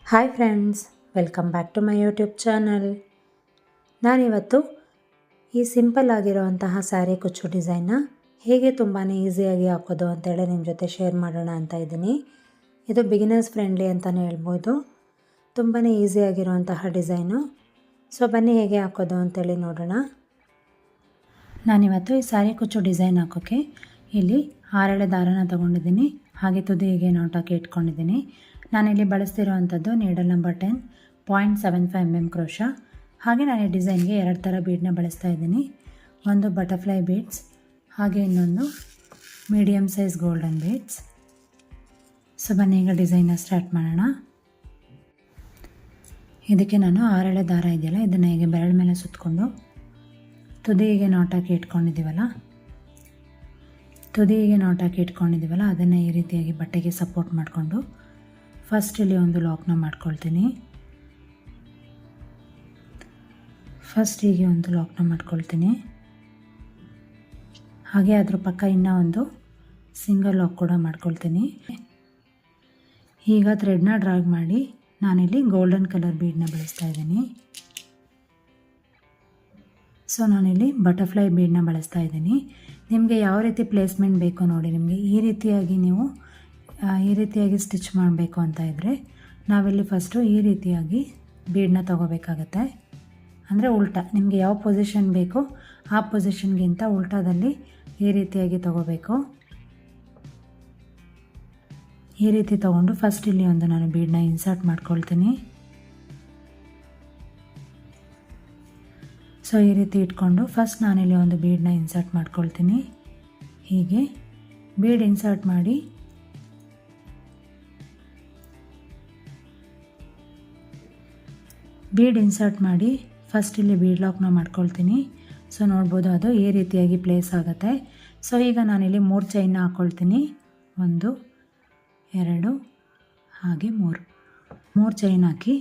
Hi friends, welcome back to my YouTube channel. ನಾನಿವತ್ತು ಈ simple ಆಗಿರೋವಂತಹ sari ಕುಚ್ಚು ಡಿಸೈನ್ನ ಹೇಗೆ ತುಂಬಾ ಈಸಿಯಾಗಿ ಹಾಕೋದು ಅಂತೇಳಿ ನಿಮ್ಮ ಜೊತೆ ಶೇರ್ ಮಾಡೋಣ ಅಂತ ಇದ್ದೀನಿ. ಇದು ಬಿಗಿನರ್ಸ್ ಫ್ರೆಂಡ್ಲಿ ಅಂತಲೇ ಹೇಳ್ಬೋದು. ತುಂಬಾ ಈಸಿಯಾಗಿರುವಂತಹ ಡಿಸೈನು. ಸೊ ಬನ್ನಿ ಹೇಗೆ ಹಾಕೋದು ಅಂತೇಳಿ ನೋಡೋಣ. ನಾನಿವತ್ತು ಈ ಸ್ಯಾರಿ ಕುಚ್ಚು ಡಿಸೈನ್ ಹಾಕೋಕ್ಕೆ ಇಲ್ಲಿ 6 ಎಳೆ ದಾರನ ತೊಗೊಂಡಿದ್ದೀನಿ. ಹಾಗೆ ತುದಿಗೆ ನಾಟ್ ಹಾಕಿ ಇಟ್ಕೊಂಡಿದ್ದೀನಿ. ನಾನಿಲ್ಲಿ ಬಳಸ್ತಿರೋವಂಥದ್ದು ನೀಡಲ್ ನಂಬರ್ 10 0.75 mm ಕ್ರೋಶ. ಹಾಗೆ ನಾನು ಈ ಡಿಸೈನ್ಗೆ 2 ಥರ ಬೀಡನ್ನ ಬಳಸ್ತಾ ಇದ್ದೀನಿ. ಒಂದು ಬಟರ್ಫ್ಲೈ ಬೀಡ್ಸ್, ಹಾಗೆ ಇನ್ನೊಂದು medium size golden beads. So ಬನ್ನಿ ಈಗ ಡಿಸೈನ್ನ ಸ್ಟಾರ್ಟ್ ಮಾಡೋಣ. ಇದಕ್ಕೆ ನಾನು 6 ಎಳೆ ದಾರ ಇದೆಯಲ್ಲ, ಇದನ್ನು ಹೀಗೆ ಬೆರಳ ಮೇಲೆ ಸುತ್ತಕೊಂಡು ತುದಿಗೆ ನಾಟ್ ಹಾಕಿ ಇಟ್ಕೊಂಡಿದ್ದೀವಲ್ಲ ಅದನ್ನು ಈ ರೀತಿಯಾಗಿ ಬಟ್ಟೆಗೆ ಸಪೋರ್ಟ್ ಮಾಡಿಕೊಂಡು ಫಸ್ಟ್ ಇಲ್ಲಿ ಒಂದು ಲಾಕ್ನ ಮಾಡ್ಕೊಳ್ತೀನಿ. ಹಾಗೆ ಅದ್ರ ಪಕ್ಕ ಇನ್ನೂ ಒಂದು ಸಿಂಗಲ್ ಲಾಕ್ ಕೂಡ ಮಾಡ್ಕೊಳ್ತೀನಿ. ಈಗ ಥ್ರೆಡ್ನ ಡ್ರಾಗ್ ಮಾಡಿ ನಾನಿಲ್ಲಿ ಗೋಲ್ಡನ್ ಕಲರ್ ಬೀಡನ್ನ ಬಳಸ್ತಾ ಇದ್ದೀನಿ. ಸೊ ನಾನಿಲ್ಲಿ ಬಟರ್ಫ್ಲೈ ಬೀಡನ್ನ ಬಳಸ್ತಾ ಇದ್ದೀನಿ. ನಿಮಗೆ ಯಾವ ರೀತಿ ಪ್ಲೇಸ್ಮೆಂಟ್ ಬೇಕೋ ನೋಡಿ. ನಿಮಗೆ ಈ ರೀತಿಯಾಗಿ ಸ್ಟಿಚ್ ಮಾಡಬೇಕು ಅಂತ ಇದ್ದರೆ ನಾವಿಲ್ಲಿ ಫಸ್ಟು ಈ ರೀತಿಯಾಗಿ ಬೀಡನ್ನ ತೊಗೋಬೇಕಾಗತ್ತೆ. ಅಂದರೆ ಉಲ್ಟಾ, ನಿಮಗೆ ಯಾವ ಪೊಸಿಷನ್ ಬೇಕೋ ಆ ಪೊಸಿಷನ್ಗಿಂತ ಉಲ್ಟಾದಲ್ಲಿ ಈ ರೀತಿಯಾಗಿ ತೊಗೋಬೇಕು. ಈ ರೀತಿ ತೊಗೊಂಡು ಫಸ್ಟ್ ಇಲ್ಲಿ ಒಂದು ನಾನು ಬೀಡನ್ನ ಇನ್ಸರ್ಟ್ ಮಾಡ್ಕೊಳ್ತೀನಿ. ಸೊ ಈ ರೀತಿ ಇಟ್ಕೊಂಡು ಫಸ್ಟ್ ನಾನಿಲ್ಲಿ ಒಂದು ಬೀಡನ್ನ ಇನ್ಸರ್ಟ್ ಮಾಡ್ಕೊಳ್ತೀನಿ. ಹೀಗೆ ಬೀಡ್ ಇನ್ಸರ್ಟ್ ಮಾಡಿ ಫಸ್ಟ್ ಇಲ್ಲಿ ಬೀಡ್ ಲಾಕ್ನ ಮಾಡ್ಕೊಳ್ತೀನಿ. ಸೊ ನೋಡ್ಬೋದು ಅದು ಈ ರೀತಿಯಾಗಿ ಪ್ಲೇಸ್ ಆಗುತ್ತೆ. ಸೊ ಈಗ ನಾನಿಲ್ಲಿ 3 ಚೈನ್ನ ಹಾಕ್ಕೊಳ್ತೀನಿ. 1 2 ಹಾಗೆ 3 ಚೈನ್ ಹಾಕಿ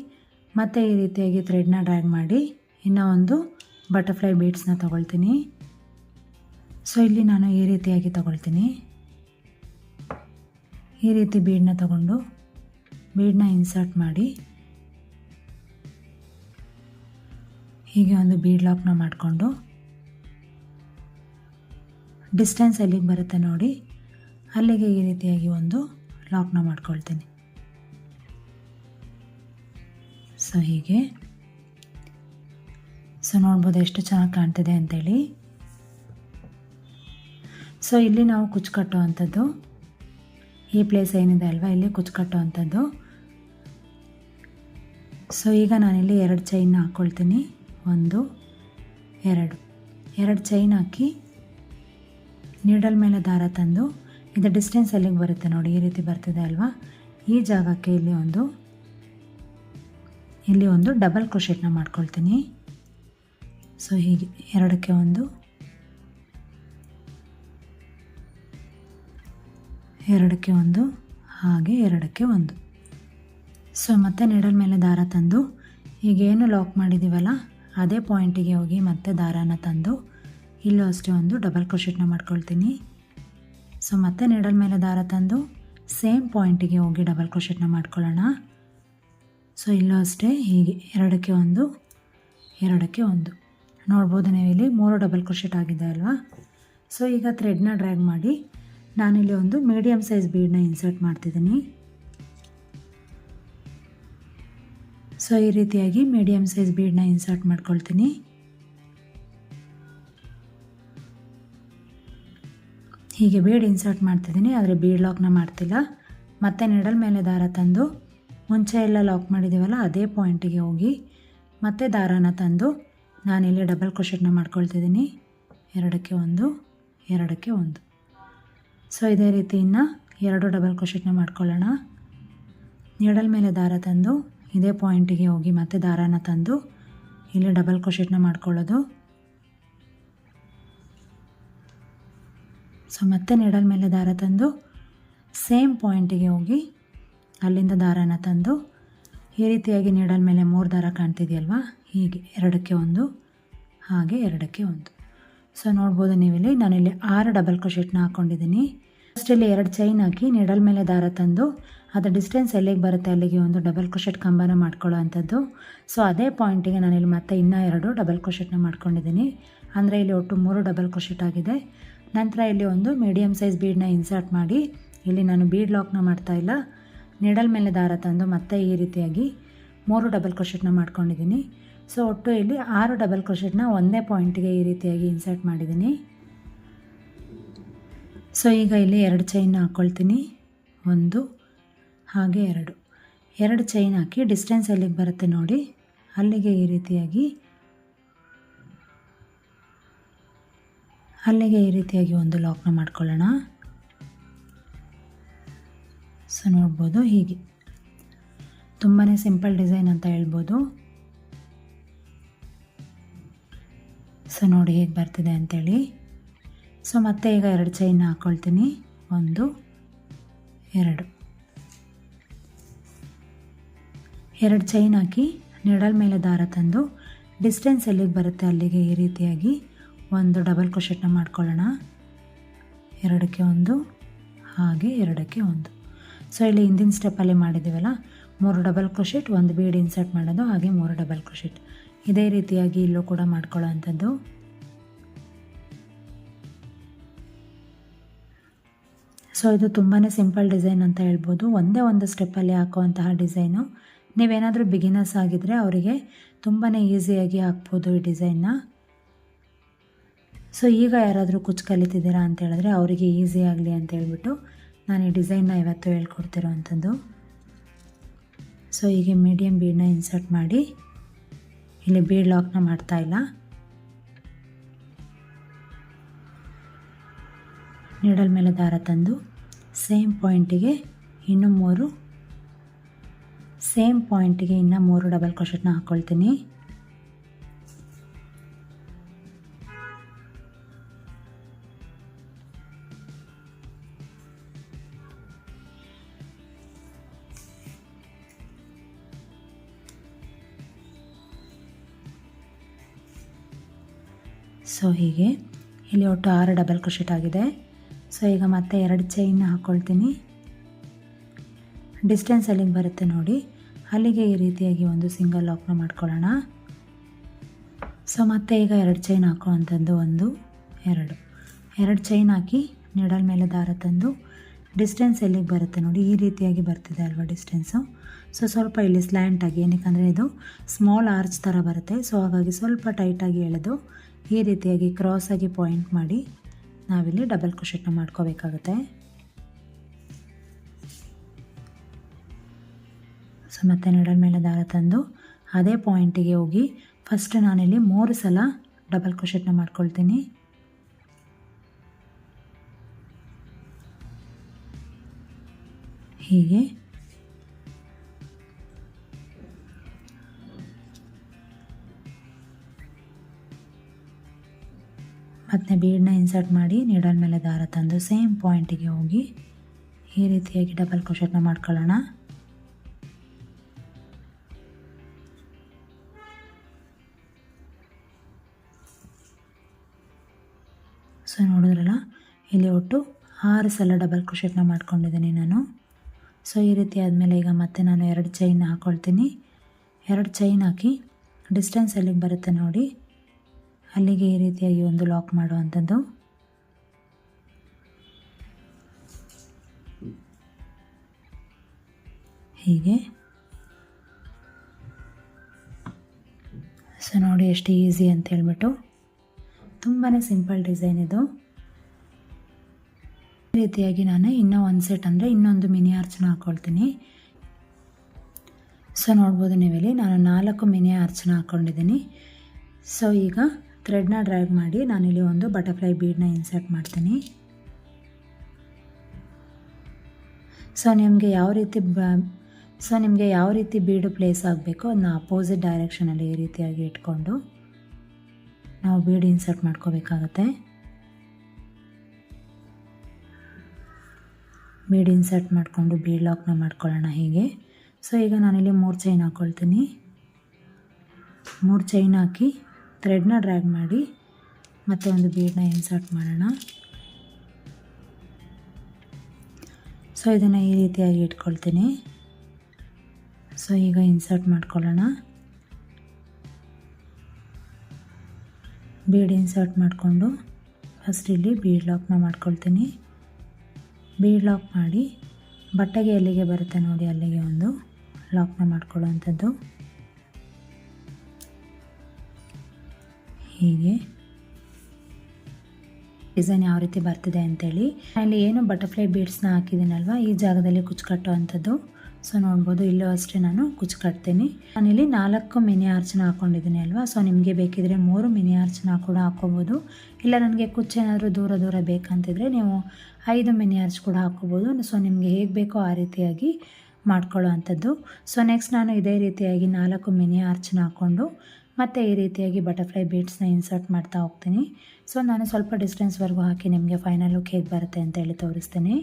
ಮತ್ತೆ ಈ ರೀತಿಯಾಗಿ ಥ್ರೆಡ್ನ ಡ್ರ್ಯಾಗ್ ಮಾಡಿ ಇನ್ನೂ ಒಂದು ಬಟರ್ಫ್ಲೈ ಬೀಡ್ಸ್ನ ತೊಗೊಳ್ತೀನಿ. ಸೊ ಇಲ್ಲಿ ನಾನು ಈ ರೀತಿಯಾಗಿ ತೊಗೊಳ್ತೀನಿ. ಈ ರೀತಿ ಬೀಡನ್ನ ತೊಗೊಂಡು ಬೀಡನ್ನ ಇನ್ಸರ್ಟ್ ಮಾಡಿ ಹೀಗೆ ಒಂದು ಬೀಡ್ ಲಾಕ್ನ ಮಾಡಿಕೊಂಡು ಡಿಸ್ಟೆನ್ಸ್ ಎಲ್ಲಿಗೆ ಬರುತ್ತೆ ನೋಡಿ ಅಲ್ಲಿಗೆ ಈ ರೀತಿಯಾಗಿ ಒಂದು ಲಾಕ್ನ ಮಾಡ್ಕೊಳ್ತೀನಿ. ಸೊ ಹೀಗೆ ನೋಡ್ಬೋದು ಎಷ್ಟು ಚೆನ್ನಾಗಿ ಕಾಣ್ತಿದೆ ಅಂತೇಳಿ. ಸೊ ಇಲ್ಲಿ ನಾವು ಕುಚ್ಚು ಕಟ್ಟುವಂಥದ್ದು, ಈ ಪ್ಲೇಸ್ ಏನಿದೆ ಅಲ್ವಾ ಇಲ್ಲಿ ಕುಚ್ಚು ಕಟ್ಟುವಂಥದ್ದು. ಸೊ ಈಗ ನಾನಿಲ್ಲಿ 2 ಚೈನ್ನ ಹಾಕ್ಕೊಳ್ತೀನಿ. 1 2 ಚೈನ್ ಹಾಕಿ ನೀಡಲ್ ಮೇಲೆ ದಾರ ತಂದು ಇದು ಡಿಸ್ಟೆನ್ಸ್ ಎಲ್ಲಿಗೆ ಬರುತ್ತೆ ನೋಡಿ ಈ ರೀತಿ ಬರ್ತಿದೆ ಅಲ್ವಾ, ಈ ಜಾಗಕ್ಕೆ ಇಲ್ಲಿ ಒಂದು ಡಬಲ್ ಕ್ರೋಶೆಟ್ನ ಮಾಡ್ಕೊಳ್ತೀನಿ. ಸೊ ಹೀಗೆ 2ಕ್ಕೆ 1 ಹಾಗೆ 2ಕ್ಕೆ 1. ಸೊ ಮತ್ತೆ ನೀಡಲ್ ಮೇಲೆ ದಾರ ತಂದು ಈಗೇನು ಲಾಕ್ ಮಾಡಿದ್ದೀವಲ್ಲ ಅದೇ ಪಾಯಿಂಟಿಗೆ ಹೋಗಿ ಮತ್ತೆ ದಾರಾನ ತಂದು ಇಲ್ಲೂ ಅಷ್ಟೇ ಒಂದು ಡಬಲ್ ಕ್ರೋಶೆಟ್ನ ಮಾಡ್ಕೊಳ್ತೀನಿ. ಸೊ ಮತ್ತೆ ನೀಡಲ್ ಮೇಲೆ ದಾರ ತಂದು ಸೇಮ್ ಪಾಯಿಂಟಿಗೆ ಹೋಗಿ ಡಬಲ್ ಕ್ರೋಶೆಟ್ನ ಮಾಡ್ಕೊಳ್ಳೋಣ. ಸೊ ಇಲ್ಲೂ ಅಷ್ಟೇ ಹೀಗೆ 2ಕ್ಕೆ 1 ನೋಡ್ಬೋದು ನೀವು ಇಲ್ಲಿ 3 ಡಬಲ್ ಕ್ರೋಶೆಟ್ ಆಗಿದೆ ಅಲ್ವಾ. ಸೊ ಈಗ ಥ್ರೆಡ್ನ ಡ್ರ್ಯಾಗ್ ಮಾಡಿ ನಾನಿಲ್ಲಿ ಒಂದು ಮೀಡಿಯಮ್ ಸೈಜ್ ಬೀಡನ್ನ ಇನ್ಸರ್ಟ್ ಮಾಡ್ತಿದ್ದೀನಿ. ಸೊ ಈ ರೀತಿಯಾಗಿ ಮೀಡಿಯಮ್ ಸೈಜ್ ಬೀಡನ್ನ ಇನ್ಸರ್ಟ್ ಮಾಡ್ಕೊಳ್ತೀನಿ. ಹೀಗೆ ಬೀಡ್ ಇನ್ಸರ್ಟ್ ಮಾಡ್ತಿದ್ದೀನಿ, ಆದರೆ ಬೀಡ್ ಲಾಕ್ನ ಮಾಡ್ತಿಲ್ಲ. ಮತ್ತೆ ನೀಡಲ್ ಮೇಲೆ ದಾರ ತಂದು ಮುಂಚೆ ಎಲ್ಲ ಲಾಕ್ ಮಾಡಿದ್ದೀವಲ್ಲ ಅದೇ ಪಾಯಿಂಟಿಗೆ ಹೋಗಿ ಮತ್ತೆ ದಾರಾನ ತಂದು ನಾನಿಲ್ಲಿ ಡಬಲ್ ಕ್ರೋಶೆಟ್ನ ಮಾಡ್ಕೊಳ್ತಿದ್ದೀನಿ. 2ಕ್ಕೆ 1. ಸೊ ಇದೇ ರೀತಿ ಇನ್ನು 2 ಡಬಲ್ ಕ್ರೋಶೆಟ್ನ ಮಾಡ್ಕೊಳ್ಳೋಣ. ನೀಡಲ್ ಮೇಲೆ ದಾರ ತಂದು ಇದೇ ಪಾಯಿಂಟಿಗೆ ಹೋಗಿ ಮತ್ತೆ ದಾರಾನ ತಂದು ಇಲ್ಲಿ ಡಬಲ್ ಕ್ರೋಶೆಟ್ನ ಮಾಡ್ಕೊಳ್ಳೋದು. ಸೊ ಮತ್ತೆ ನೀಡಲ್ ಮೇಲೆ ದಾರ ತಂದು ಸೇಮ್ ಪಾಯಿಂಟಿಗೆ ಹೋಗಿ ಅಲ್ಲಿಂದ ದಾರಾನ ತಂದು ಈ ರೀತಿಯಾಗಿ ನೀಡಲ್ ಮೇಲೆ 3 ದಾರ ಕಾಣ್ತಿದೆಯಲ್ವಾ, ಹೀಗೆ 2ಕ್ಕೆ 1 ಹಾಗೆ 2ಕ್ಕೆ 1. ಸೊ ನೋಡ್ಬೋದು ನೀವಿಲ್ಲಿ ನಾನಿಲ್ಲಿ 6 ಡಬಲ್ ಕ್ರೋಶೆಟ್ನ ಹಾಕ್ಕೊಂಡಿದ್ದೀನಿ. ಫಸ್ಟಲ್ಲಿ 2 ಚೈನ್ ಹಾಕಿ ನೀಡಲ್ ಮೇಲೆ ದಾರ ತಂದು ಅದರ ಡಿಸ್ಟೆನ್ಸ್ ಎಲ್ಲಿಗೆ ಬರುತ್ತೆ ಅಲ್ಲಿಗೆ ಒಂದು ಡಬಲ್ ಕ್ರೋಶೆಟ್ ಕಂಬನ ಮಾಡ್ಕೊಳ್ಳೋ ಅಂಥದ್ದು. ಸೊ ಅದೇ ಪಾಯಿಂಟಿಗೆ ನಾನಿಲ್ಲಿ ಮತ್ತೆ ಇನ್ನೂ 2 ಡಬಲ್ ಕ್ರೋಶೆಟ್ನ ಮಾಡ್ಕೊಂಡಿದ್ದೀನಿ. ಅಂದರೆ ಇಲ್ಲಿ ಒಟ್ಟು 3 ಡಬಲ್ ಕ್ರೋಶೆಟ್ ಆಗಿದೆ. ನಂತರ ಇಲ್ಲಿ ಒಂದು ಮೀಡಿಯಮ್ ಸೈಜ್ ಬೀಡನ್ನ ಇನ್ಸರ್ಟ್ ಮಾಡಿ, ಇಲ್ಲಿ ನಾನು ಬೀಡ್ ಲಾಕ್ನ ಮಾಡ್ತಾಯಿಲ್ಲ, ನೀಡಲ್ ಮೇಲೆ ದಾರ ತಂದು ಮತ್ತೆ ಈ ರೀತಿಯಾಗಿ 3 ಡಬಲ್ ಕ್ರೋಶೆಟ್ನ ಮಾಡ್ಕೊಂಡಿದ್ದೀನಿ. ಸೊ ಒಟ್ಟು ಇಲ್ಲಿ 6 ಡಬಲ್ ಕ್ರೋಶೆಟ್ನ ಒಂದೇ ಪಾಯಿಂಟಿಗೆ ಈ ರೀತಿಯಾಗಿ ಇನ್ಸರ್ಟ್ ಮಾಡಿದ್ದೀನಿ. ಸೊ ಈಗ ಇಲ್ಲಿ 2 ಚೈನ್ನ ಹಾಕ್ಕೊಳ್ತೀನಿ, 1 ಹಾಗೆ 2 ಚೈನ್ ಹಾಕಿ ಡಿಸ್ಟೆನ್ಸ್ ಎಲ್ಲಿಗೆ ಬರುತ್ತೆ ನೋಡಿ ಅಲ್ಲಿಗೆ ಈ ರೀತಿಯಾಗಿ ಒಂದು ಲಾಕ್ನ ಮಾಡ್ಕೊಳ್ಳೋಣ. ಸೊ ನೋಡ್ಬೋದು ಹೀಗೆ ತುಂಬಾ ಸಿಂಪಲ್ ಡಿಸೈನ್ ಅಂತ ಹೇಳ್ಬೋದು. ಸೊ ನೋಡಿ ಹೇಗೆ ಬರ್ತಿದೆ ಅಂಥೇಳಿ. ಸೊ ಮತ್ತೆ ಈಗ 2 ಚೈನ್ನ ಹಾಕ್ಕೊಳ್ತೀನಿ, 1 2 ಚೈನ್ ಹಾಕಿ ನೀಡಲ್ ಮೇಲೆ ದಾರ ತಂದು ಡಿಸ್ಟೆನ್ಸ್ ಎಲ್ಲಿಗೆ ಬರುತ್ತೆ ಅಲ್ಲಿಗೆ ಈ ರೀತಿಯಾಗಿ ಒಂದು ಡಬಲ್ ಕ್ರೋಶೆಟ್ನ ಮಾಡ್ಕೊಳ್ಳೋಣ. 2ಕ್ಕೆ 1 ಹಾಗೆ 2ಕ್ಕೆ 1. ಸೊ ಇಲ್ಲಿ ಹಿಂದಿನ ಸ್ಟೆಪ್ಪಲ್ಲಿ ಮಾಡಿದ್ದೀವಲ್ಲ 3 ಡಬಲ್ ಕ್ರೋಶೆಟ್, 1 ಬೀಡ್ ಇನ್ಸರ್ಟ್ ಮಾಡೋದು, ಹಾಗೆ 3 ಡಬಲ್ ಕ್ರೋಶೆಟ್. ಇದೇ ರೀತಿಯಾಗಿ ಇಲ್ಲೂ ಕೂಡ ಮಾಡ್ಕೊಳ್ಳೋ ಅಂಥದ್ದು. ಸೊ ಇದು ತುಂಬಾ ಸಿಂಪಲ್ ಡಿಸೈನ್ ಅಂತ ಹೇಳ್ಬೋದು. ಒಂದೇ ಒಂದು ಸ್ಟೆಪ್ಪಲ್ಲಿ ಹಾಕುವಂತಹ ಡಿಸೈನು. ನೀವೇನಾದರೂ ಬಿಗಿನರ್ಸ್ ಆಗಿದ್ದರೆ ಅವರಿಗೆ ತುಂಬಾ ಈಸಿಯಾಗಿ ಹಾಕ್ಬೋದು ಈ ಡಿಸೈನ್ನ. ಸೊ ಈಗ ಯಾರಾದರೂ ಕುಚ್ಚು ಕಲಿತಿದ್ದೀರಾ ಅಂತ ಹೇಳಿದ್ರೆ ಅವರಿಗೆ ಈಸಿ ಆಗಲಿ ಅಂತ ಹೇಳ್ಬಿಟ್ಟು ನಾನು ಈ ಡಿಸೈನ್ನ ಇವತ್ತು ಹೇಳ್ಕೊಡ್ತಿರೋ ಅಂಥದ್ದು. ಸೊ ಹೀಗೆ ಮೀಡಿಯಮ್ ಬೀಡನ್ನ ಇನ್ಸರ್ಟ್ ಮಾಡಿ, ಇಲ್ಲಿ ಬೀಡ್ ಲಾಕ್ನ ಮಾಡ್ತಾಯಿಲ್ಲ, ನೀಡಲ್ ಮೇಲೆ ದಾರ ತಂದು ಸೇಮ್ ಪಾಯಿಂಟಿಗೆ ಇನ್ನೂ 3 ಡಬಲ್ ಕ್ರೋಶೆಟ್ನ ಹಾಕ್ಕೊಳ್ತೀನಿ. ಸೊ ಹೀಗೆ ಇಲ್ಲಿ ಒಟ್ಟು 6 ಡಬಲ್ ಕ್ರೋಶೆಟ್ ಆಗಿದೆ. ಸೊ ಈಗ ಮತ್ತೆ 2 ಚೈನ್ನ ಹಾಕ್ಕೊಳ್ತೀನಿ, ಡಿಸ್ಟೆನ್ಸ್ ಅಲ್ಲಿಗೆ ಬರುತ್ತೆ ನೋಡಿ ಅಲ್ಲಿಗೆ ಈ ರೀತಿಯಾಗಿ ಒಂದು ಸಿಂಗಲ್ ಲಾಕ್ನ ಮಾಡ್ಕೊಳ್ಳೋಣ. ಸೊ ಮತ್ತೆ ಈಗ 2 ಚೈನ್ ಹಾಕುವಂಥದ್ದು, 1 2 ಚೈನ್ ಹಾಕಿ ನೀಡಲ್ ಮೇಲೆ ದಾರ ತಂದು ಡಿಸ್ಟೆನ್ಸ್ ಎಲ್ಲಿಗೆ ಬರುತ್ತೆ ನೋಡಿ ಈ ರೀತಿಯಾಗಿ ಬರ್ತಿದೆ ಅಲ್ವಾ ಡಿಸ್ಟೆನ್ಸು. ಸೊ ಸ್ವಲ್ಪ ಇಲ್ಲಿ ಸ್ಲ್ಯಾಂಟಾಗಿ, ಏನಕ್ಕೆ ಇದು ಸ್ಮಾಲ್ ಆರ್ಚ್ ಥರ ಬರುತ್ತೆ. ಸೊ ಹಾಗಾಗಿ ಸ್ವಲ್ಪ ಟೈಟಾಗಿ ಎಳೆದು ಈ ರೀತಿಯಾಗಿ ಕ್ರಾಸಾಗಿ ಪಾಯಿಂಟ್ ಮಾಡಿ ನಾವಿಲ್ಲಿ ಡಬಲ್ ಕ್ರೋಶೆಟ್ನ ಮಾಡ್ಕೋಬೇಕಾಗುತ್ತೆ. ಸೊ ಮತ್ತೆ ನೀಡಲ್ ಮೇಲೆ ದಾರ ತಂದು ಅದೇ ಪಾಯಿಂಟಿಗೆ ಹೋಗಿ ಫಸ್ಟ್ ನಾನಿಲ್ಲಿ 3 ಸಲ ಡಬಲ್ ಕ್ರೋಶೆಟ್ನ ಮಾಡ್ಕೊಳ್ತೀನಿ. ಹೀಗೆ ಮತ್ತೆ ಬೀಡನ್ನ ಇನ್ಸರ್ಟ್ ಮಾಡಿ ನೀಡಲ್ ಮೇಲೆ ದಾರ ತಂದು ಸೇಮ್ ಪಾಯಿಂಟಿಗೆ ಹೋಗಿ ಈ ರೀತಿಯಾಗಿ ಡಬಲ್ ಕ್ರೋಶೆಟ್ನ ಮಾಡ್ಕೊಳ್ಳೋಣ. ಸೊ ನೋಡಿದ್ರಲ್ಲ ಇಲ್ಲಿ ಒಟ್ಟು 6 ಸಲ ಡಬಲ್ ಕ್ರೋಶೆಟ್ನ ಮಾಡ್ಕೊಂಡಿದ್ದೀನಿ ನಾನು. ಸೊ ಈ ರೀತಿ ಆದಮೇಲೆ ಈಗ ಮತ್ತೆ ನಾನು 2 ಚೈನ್ನ ಹಾಕ್ಕೊಳ್ತೀನಿ. 2 ಚೈನ್ ಹಾಕಿ ಡಿಸ್ಟೆನ್ಸ್ ಎಲ್ಲಿಗೆ ಬರುತ್ತೆ ನೋಡಿ ಅಲ್ಲಿಗೆ ಈ ರೀತಿಯಾಗಿ ಒಂದು ಲಾಕ್ ಮಾಡುವಂಥದ್ದು. ಹೀಗೆ ಸೊ ನೋಡಿ ಎಷ್ಟು ಈಸಿ ಅಂತ ಹೇಳ್ಬಿಟ್ಟು, ತುಂಬಾ ಸಿಂಪಲ್ ಡಿಸೈನ್ ಇದು. ಈ ರೀತಿಯಾಗಿ ನಾನು ಇನ್ನೂ ಒಂದು ಸೆಟ್ ಅಂದರೆ ಇನ್ನೊಂದು ಮಿನಿ ಆರ್ಚನ್ನ ಹಾಕ್ಕೊಳ್ತೀನಿ. ಸೊ ನೋಡ್ಬೋದು ನೀವಿಲ್ಲಿ ನಾನು 4 ಮಿನಿ ಆರ್ಚನ್ನ ಹಾಕ್ಕೊಂಡಿದ್ದೀನಿ. ಸೊ ಈಗ ಥ್ರೆಡ್ನ ಡ್ರ್ಯಾಗ್ ಮಾಡಿ ನಾನಿಲ್ಲಿ ಒಂದು ಬಟರ್ಫ್ಲೈ ಬೀಡನ್ನ ಇನ್ಸರ್ಟ್ ಮಾಡ್ತೀನಿ. ಸೊ ನಿಮಗೆ ಯಾವ ರೀತಿ ಬೀಡು ಪ್ಲೇಸ್ ಆಗಬೇಕೋ ಅದನ್ನ ಅಪೋಸಿಟ್ ಡೈರೆಕ್ಷನಲ್ಲಿ ಈ ರೀತಿಯಾಗಿ ಇಟ್ಕೊಂಡು ನಾವು ಬೀಡ್ ಇನ್ಸರ್ಟ್ ಮಾಡ್ಕೋಬೇಕಾಗತ್ತೆ. ಬೀಡ್ ಇನ್ಸರ್ಟ್ ಮಾಡಿಕೊಂಡು ಬೀಡ್ ಲಾಕ್ನ ಮಾಡ್ಕೊಳ್ಳೋಣ ಹೀಗೆ. ಸೊ ಈಗ ನಾನಿಲ್ಲಿ 3 ಚೈನ್ ಹಾಕ್ಕೊಳ್ತೀನಿ. 3 ಚೈನ್ ಹಾಕಿ ಥ್ರೆಡ್ನ ಡ್ರ್ಯಾಗ್ ಮಾಡಿ ಮತ್ತು ಒಂದು ಬೀಡನ್ನ ಇನ್ಸರ್ಟ್ ಮಾಡೋಣ. ಸೊ ಇದನ್ನು ಈ ರೀತಿಯಾಗಿ ಇಟ್ಕೊಳ್ತೀನಿ. ಸೊ ಈಗ ಇನ್ಸರ್ಟ್ ಮಾಡ್ಕೊಳ್ಳೋಣ. ಬೀಡ್ ಇನ್ಸರ್ಟ್ ಮಾಡಿಕೊಂಡು ಫಸ್ಟ್ ಇಲ್ಲಿ ಬೀಡ್ ಲಾಕ್ನ ಮಾಡ್ಕೊಳ್ತೀನಿ. ಬೀಡ್ ಲಾಕ್ ಮಾಡಿ ಬಟ್ಟೆಗೆ ಎಲ್ಲಿಗೆ ಬರುತ್ತೆ ನೋಡಿ ಅಲ್ಲಿಗೆ ಒಂದು ಲಾಕ್ನ ಮಾಡ್ಕೊಳ್ಳೋವಂಥದ್ದು. ಹೀಗೆ ಡಿಸೈನ್ ಯಾವ ರೀತಿ ಬರ್ತಿದೆ ಅಂತೇಳಿ ಅಲ್ಲಿ ಏನು ಬಟರ್ಫ್ಲೈ ಬೀಡ್ಸ್ನ ಹಾಕಿದ್ದೀನಲ್ವ ಈ ಜಾಗದಲ್ಲಿ ಕುಚ್ಚು ಕಟ್ಟುವಂಥದ್ದು. ಸೊ ನೋಡ್ಬೋದು, ಇಲ್ಲೂ ಅಷ್ಟೇ ನಾನು ಕುಚ್ಚು ಕಟ್ತೀನಿ. ನಾನಿಲ್ಲಿ 4 ಮಿನಿ ಆರ್ಚ್ನ ಹಾಕ್ಕೊಂಡಿದ್ದೀನಿ ಅಲ್ವಾ. ಸೊ ನಿಮಗೆ ಬೇಕಿದ್ರೆ 3 ಮಿನಿ ಆರ್ಚ್ನ ಕೂಡ ಹಾಕ್ಕೋಬೋದು. ಇಲ್ಲ ನನಗೆ ಕುಚ್ಚು ಏನಾದರೂ ದೂರ ಬೇಕಂತಿದ್ರೆ ನೀವು 5 ಮಿನಿ ಆರ್ಚ್ ಕೂಡ ಹಾಕ್ಕೋಬೋದು. ಸೊ ನಿಮಗೆ ಹೇಗೆ ಬೇಕೋ ಆ ರೀತಿಯಾಗಿ ಮಾಡ್ಕೊಳ್ಳೋ ಅಂಥದ್ದು. ಸೊ ನೆಕ್ಸ್ಟ್ ನಾನು ಇದೇ ರೀತಿಯಾಗಿ 4 ಮಿನಿ ಆರ್ಚ್ನ ಹಾಕ್ಕೊಂಡು ಮತ್ತು ಈ ರೀತಿಯಾಗಿ ಬಟರ್ಫ್ಲೈ ಬೀಡ್ಸ್ನ ಇನ್ಸರ್ಟ್ ಮಾಡ್ತಾ ಹೋಗ್ತೀನಿ. ಸೊ ನಾನು ಸ್ವಲ್ಪ ಡಿಸ್ಟೆನ್ಸ್ವರೆಗೂ ಹಾಕಿ ನಿಮಗೆ ಫೈನಲ್ ಲುಕ್ ಹೇಗೆ ಬರುತ್ತೆ ಅಂತೇಳಿ ತೋರಿಸ್ತೀನಿ.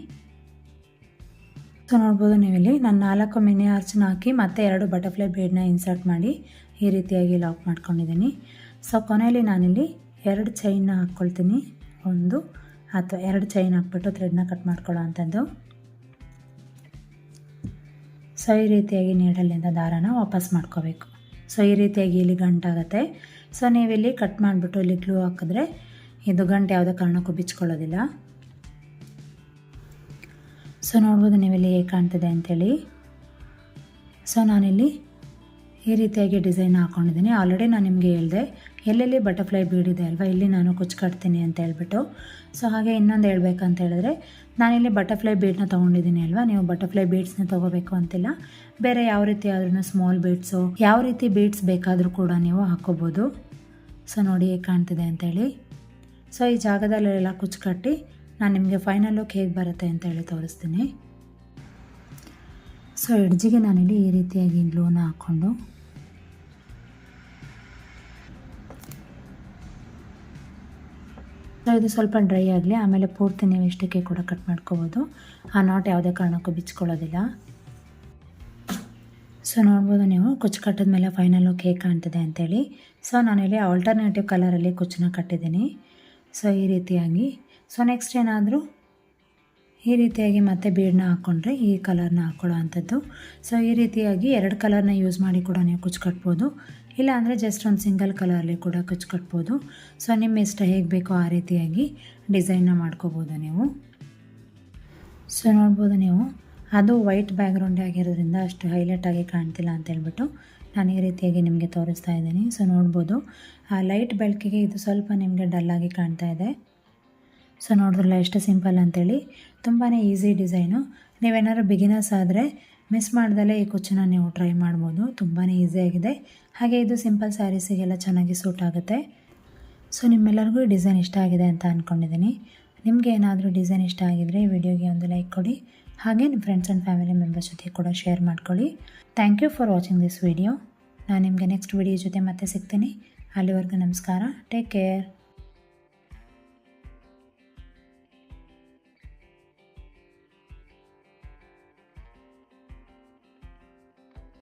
ಸೊ ನೋಡ್ಬೋದು ನೀವಿಲ್ಲಿ ನಾನು 4 ಮಿನಿ ಆರ್ಚ್ನ ಹಾಕಿ ಮತ್ತು 2 ಬಟರ್ಫ್ಲೈ ಬೀಡನ್ನ ಇನ್ಸರ್ಟ್ ಮಾಡಿ ಈ ರೀತಿಯಾಗಿ ಲಾಕ್ ಮಾಡ್ಕೊಂಡಿದ್ದೀನಿ. ಸೊ ಕೊನೆಯಲ್ಲಿ ನಾನಿಲ್ಲಿ 2 ಚೈನ್ನ ಹಾಕ್ಕೊಳ್ತೀನಿ. 1 ಅಥವಾ 2 ಚೈನ್ ಹಾಕ್ಬಿಟ್ಟು ಥ್ರೆಡ್ನ ಕಟ್ ಮಾಡ್ಕೊಳ್ಳೋ ಅಂಥದ್ದು. ಸೊ ಈ ರೀತಿಯಾಗಿ ನೀಡಲಿಂದ ದಾರಾನ ವಾಪಸ್ ಮಾಡ್ಕೋಬೇಕು. ಸೊ ಈ ರೀತಿಯಾಗಿ ಇಲ್ಲಿ ಗಂಟಾಗುತ್ತೆ. ಸೊ ನೀವಿಲ್ಲಿ ಕಟ್ ಮಾಡಿಬಿಟ್ಟು ಇಲ್ಲಿ ಗ್ಲೂ ಹಾಕಿದ್ರೆ ಇದು ಗಂಟು ಯಾವುದೇ ಕಾರಣಕ್ಕೂ ಬಿಚ್ಕೊಳ್ಳೋದಿಲ್ಲ. ಸೊ ನೋಡ್ಬೋದು ನೀವಿಲ್ಲಿ ಹೇಗೆ ಕಾಣ್ತಿದೆ ಅಂಥೇಳಿ. ಸೊ ನಾನಿಲ್ಲಿ ಈ ರೀತಿಯಾಗಿ ಡಿಸೈನ್ ಹಾಕ್ಕೊಂಡಿದ್ದೀನಿ. ಆಲ್ರೆಡಿ ನಾನು ನಿಮಗೆ ಹೇಳಿದೆ ಎಲ್ಲೆಲ್ಲಿ ಬಟರ್ಫ್ಲೈ ಬೀಡ್ ಇದೆ ಅಲ್ವಾ ಇಲ್ಲಿ ನಾನು ಕುಚ್ಚು ಕಟ್ತೀನಿ ಅಂತ ಹೇಳ್ಬಿಟ್ಟು. ಸೊ ಹಾಗೆ ಇನ್ನೊಂದು ಹೇಳ್ಬೇಕಂತ ಹೇಳಿದ್ರೆ ನಾನಿಲ್ಲಿ ಬಟರ್ಫ್ಲೈ ಬೀಡನ್ನ ತೊಗೊಂಡಿದ್ದೀನಿ ಅಲ್ವಾ. ನೀವು ಬಟರ್ಫ್ಲೈ ಬೀಡ್ಸ್ನ ತೊಗೋಬೇಕು ಅಂತಿಲ್ಲ, ಬೇರೆ ಯಾವ ರೀತಿ ಆದ್ರೂ ಸ್ಮಾಲ್ ಬೀಡ್ಸು ಯಾವ ರೀತಿ ಬೀಡ್ಸ್ ಬೇಕಾದರೂ ಕೂಡ ನೀವು ಹಾಕ್ಕೋಬೋದು. ಸೊ ನೋಡಿ ಹೇಗೆ ಕಾಣ್ತಿದೆ ಅಂಥೇಳಿ. ಸೊ ಈ ಜಾಗದಲ್ಲೆಲ್ಲ ಕುಚ್ಚು ಕಟ್ಟಿ ನಾನು ನಿಮಗೆ ಫೈನಲ್ ಲುಕ್ ಹೇಗೆ ಬರುತ್ತೆ ಅಂತೇಳಿ ತೋರಿಸ್ತೀನಿ. ಸೊ ಎಡ್ಜಿಗೆ ನಾನಿಲ್ಲಿ ಈ ರೀತಿಯಾಗಿ ಗ್ಲೂನ ಹಾಕ್ಕೊಂಡು ಸೊ ಇದು ಸ್ವಲ್ಪ ಡ್ರೈ ಆಗಲಿ, ಆಮೇಲೆ ಪೂರ್ತಿ ನೀವು ಇಷ್ಟಕ್ಕೆ ಕೂಡ ಕಟ್ ಮಾಡ್ಕೋಬೋದು. ಆ ನಾಟ್ ಯಾವುದೇ ಕಾರಣಕ್ಕೂ ಬಿಚ್ಕೊಳ್ಳೋದಿಲ್ಲ. ಸೊ ನೋಡ್ಬೋದು ನೀವು ಕುಚ್ಚು ಕಟ್ಟಿದ ಮೇಲೆ ಫೈನಲ್ ಲುಕ್ ಹೇಗೆ ಕಾಣ್ತಿದೆ ಅಂತೇಳಿ. ಸೊ ನಾನಿಲ್ಲಿ ಆಲ್ಟರ್ನೇಟಿವ್ ಕಲರಲ್ಲಿ ಕುಚ್ಚನ್ನ ಕಟ್ಟಿದ್ದೀನಿ. ಸೊ ಈ ರೀತಿಯಾಗಿ. ಸೊ ನೆಕ್ಸ್ಟ್ ಏನಾದರೂ ಈ ರೀತಿಯಾಗಿ ಮತ್ತೆ ಬೀಡನ್ನ ಹಾಕ್ಕೊಂಡ್ರೆ ಈ ಕಲರ್ನ ಹಾಕ್ಕೊಳ್ಳೋ ಅಂಥದ್ದು. ಸೊ ಈ ರೀತಿಯಾಗಿ 2 ಕಲರ್ನ ಯೂಸ್ ಮಾಡಿ ಕೂಡ ನೀವು ಕುಚ್ಚು ಕಟ್ಬೋದು. ಇಲ್ಲ ಅಂದರೆ ಜಸ್ಟ್ ಒಂದು ಸಿಂಗಲ್ ಕಲರಲ್ಲಿ ಕೂಡ ಕುಚ್ಚು ಕಟ್ಬೋದು. ಸೊ ನಿಮ್ಮ ಇಷ್ಟ ಹೇಗೆ ಬೇಕೋ ಆ ರೀತಿಯಾಗಿ ಡಿಸೈನ್ನ ಮಾಡ್ಕೋಬೋದು ನೀವು. ಸೊ ನೋಡ್ಬೋದು ನೀವು ಅದು ವೈಟ್ ಬ್ಯಾಕ್ಗ್ರೌಂಡೇ ಆಗಿರೋದ್ರಿಂದ ಅಷ್ಟು ಹೈಲೈಟಾಗಿ ಕಾಣ್ತಿಲ್ಲ ಅಂತ ಹೇಳ್ಬಿಟ್ಟು ನಾನು ಈ ರೀತಿಯಾಗಿ ನಿಮಗೆ ತೋರಿಸ್ತಾ ಇದ್ದೀನಿ. ಸೊ ನೋಡ್ಬೋದು ಆ ಲೈಟ್ ಬೆಳಕಿಗೆ ಇದು ಸ್ವಲ್ಪ ನಿಮಗೆ ಡಲ್ಲಾಗಿ ಕಾಣ್ತಾ ಇದೆ. ಸೊ ನೋಡಿದ್ರಲ್ಲ ಎಷ್ಟು ಸಿಂಪಲ್ ಅಂತೇಳಿ, ತುಂಬಾ ಈಸಿ ಡಿಸೈನು. ನೀವೇನಾದ್ರು ಬಿಗಿನರ್ಸ್ ಆದರೆ ಮಿಸ್ ಮಾಡ್ದಲೇ ಈ ಕುಚ್ಚನ್ನ ನೀವು ಟ್ರೈ ಮಾಡ್ಬೋದು. ತುಂಬಾ ಈಸಿಯಾಗಿದೆ. ಹಾಗೆ ಇದು ಸಿಂಪಲ್ ಸ್ಯಾರೀಸಿಗೆಲ್ಲ ಚೆನ್ನಾಗಿ ಸೂಟ್ ಆಗುತ್ತೆ. ಸೊ ನಿಮ್ಮೆಲ್ಲರಿಗೂ ಈ ಡಿಸೈನ್ ಇಷ್ಟ ಆಗಿದೆ ಅಂತ ಅಂದ್ಕೊಂಡಿದ್ದೀನಿ. ನಿಮಗೆ ಏನಾದರೂ ಡಿಸೈನ್ ಇಷ್ಟ ಆಗಿದರೆ ಈ ವಿಡಿಯೋಗೆ ಒಂದು ಲೈಕ್ ಕೊಡಿ. ಹಾಗೆ ನಿಮ್ಮ ಫ್ರೆಂಡ್ಸ್ ಆ್ಯಂಡ್ ಫ್ಯಾಮಿಲಿ ಮೆಂಬರ್ಸ್ ಜೊತೆ ಕೂಡ ಶೇರ್ ಮಾಡ್ಕೊಳ್ಳಿ. Thank you for watching this video. ನಾನು ನಿಮಗೆ ನೆಕ್ಸ್ಟ್ ವಿಡಿಯೋ ಜೊತೆ ಮತ್ತೆ ಸಿಗ್ತೀನಿ. ಅಲ್ಲಿವರೆಗೂ ನಮಸ್ಕಾರ. Take care.